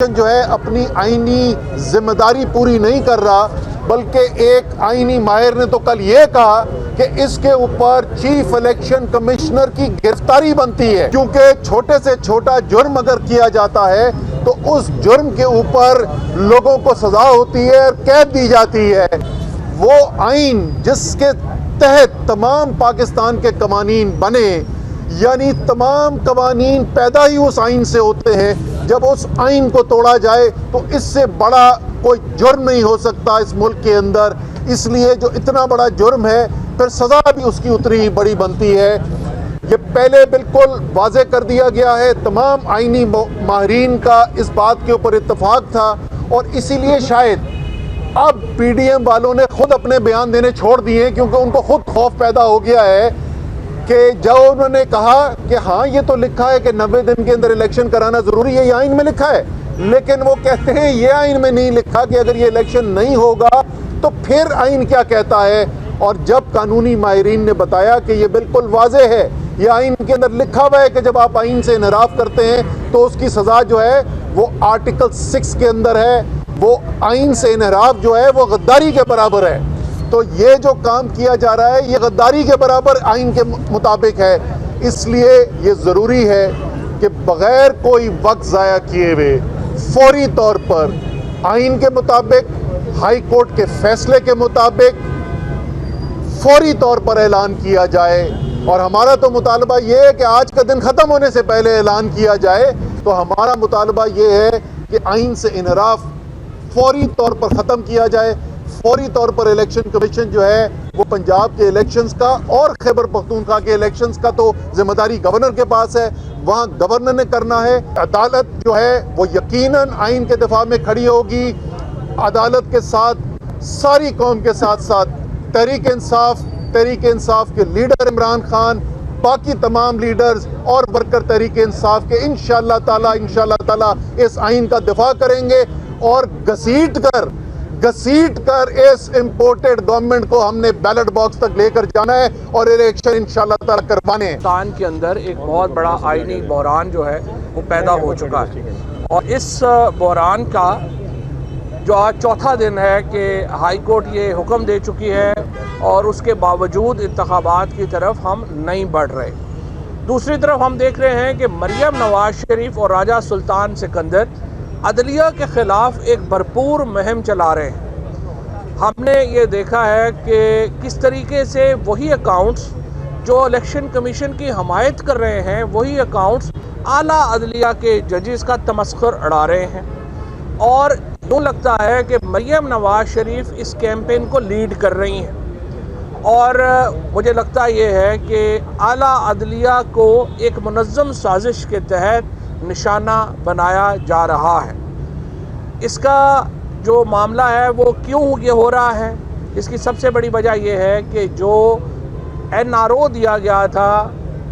जो है अपनी आईनी जिम्मेदारी पूरी नहीं कर रहा, बल्कि एक आईनी माहिर ने तो कल ये कहा कि इसके ऊपर चीफ इलेक्शन कमिश्नर की गिरफ्तारी बनती है, क्योंकि छोटे से छोटा जुर्म अगर किया जाता है तो उस जुर्म के ऊपर लोगों को सजा होती है और कैद दी जाती है। वो आइन जिसके तहत तमाम पाकिस्तान के कवानीन बने, यानी तमाम कवानीन पैदा ही उस आइन से होते हैं, जब उस आइन को तोड़ा जाए तो इससे बड़ा कोई जुर्म नहीं हो सकता इस मुल्क के अंदर। इसलिए जो इतना बड़ा जुर्म है फिर सज़ा भी उसकी उतनी ही बड़ी बनती है। ये पहले बिल्कुल वाज़े कर दिया गया है, तमाम आइनी माहिरीन का इस बात के ऊपर इत्तफाक था, और इसीलिए शायद अब PDM वालों ने खुद अपने बयान देने छोड़ दिए हैं, क्योंकि उनको खुद खौफ पैदा हो गया है कि जब उन्होंने कहा कि हाँ ये तो लिखा है कि 90 दिन के अंदर इलेक्शन कराना ज़रूरी है, ये आइन में लिखा है, लेकिन वो कहते हैं ये आइन में नहीं लिखा कि अगर ये इलेक्शन नहीं होगा तो फिर आइन क्या कहता है। और जब कानूनी माहिरीन ने बताया कि ये बिल्कुल वाज़े है, ये आइन के अंदर लिखा हुआ है कि जब आप आइन से इनहराफ करते हैं तो उसकी सज़ा जो है वो आर्टिकल 6 के अंदर है, वो आइन से इनहराफ जो है वो गद्दारी के बराबर है। तो ये जो काम किया जा रहा है ये गद्दारी के बराबर आइन के मुताबिक है। इसलिए ये ज़रूरी है कि बग़ैर कोई वक्त ज़ाया किए हुए फौरी तौर पर आइन के मुताबिक, हाई कोर्ट के फैसले के मुताबिक फौरी तौर पर ऐलान किया जाए। और हमारा तो मुतालबा ये है कि आज का दिन ख़त्म होने से पहले ऐलान किया जाए। तो हमारा मुतालबा ये है कि आइन से इनहराफ फौरी तौर पर ख़त्म किया जाए। फौरी तौर पर इलेक्शन कमीशन जो है वो पंजाब के इलेक्शंस का और खैबर पख्तूनख्वा के इलेक्शंस का तो जिम्मेदारी गवर्नर के पास है, वहाँ गवर्नर ने करना है। अदालत जो है वो यकीनन आइन के दिफा में खड़ी होगी। अदालत के साथ सारी कौम के साथ साथ तहरीक इंसाफ के लीडर इमरान खान, बाकी तमाम लीडर्स और वर्कर तहरीक इंसाफ के इंशाअल्लाह ताला इस आइन का दिफा करेंगे, और घसीट कर इस इम्पोर्टेड गवर्नमेंट को हमने बैलेट बॉक्स तक लेकर जाना है और इलेक्शन इंशाअल्लाह ताला करवाने हैं। पाकिस्तान के अंदर एक बहुत बड़ा आईनी बहरान जो है वो पैदा हो चुका है, और इस बहरान का जो आज चौथा दिन है कि हाई कोर्ट ये हुक्म दे चुकी है और उसके बावजूद इंतखाबात की तरफ हम नहीं बढ़ रहे। दूसरी तरफ हम देख रहे हैं कि मरियम नवाज शरीफ और राजा सुल्तान सिकंदर अदलिया के ख़िलाफ़ एक भरपूर मुहिम चला रहे हैं। हमने ये देखा है कि किस तरीके से वही अकाउंट्स जो इलेक्शन कमीशन की हमायत कर रहे हैं, वही अकाउंट्स आला अदलिया के जजेस का तमस्खुर उड़ा रहे हैं। और यूँ लगता है कि मरियम नवाज शरीफ इस कैंपेन को लीड कर रही हैं, और मुझे लगता ये है कि आला अदलिया को एक मुनज़्ज़म साजिश के तहत निशाना बनाया जा रहा है। इसका जो मामला है वो क्यों ये हो रहा है, इसकी सबसे बड़ी वजह यह है कि जो NRO दिया गया था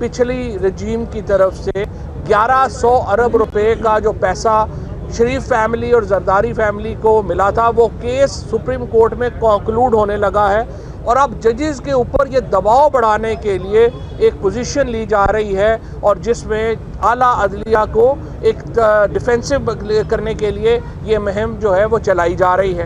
पिछली रजीम की तरफ से 1100 अरब रुपए का जो पैसा शरीफ फैमिली और जरदारी फैमिली को मिला था, वो केस सुप्रीम कोर्ट में कंक्लूड होने लगा है, और अब जजेस के ऊपर ये दबाव बढ़ाने के लिए एक पोजीशन ली जा रही है, और जिसमें आला अदलिया को एक डिफेंसिव करने के लिए ये मुहिम जो है वो चलाई जा रही है।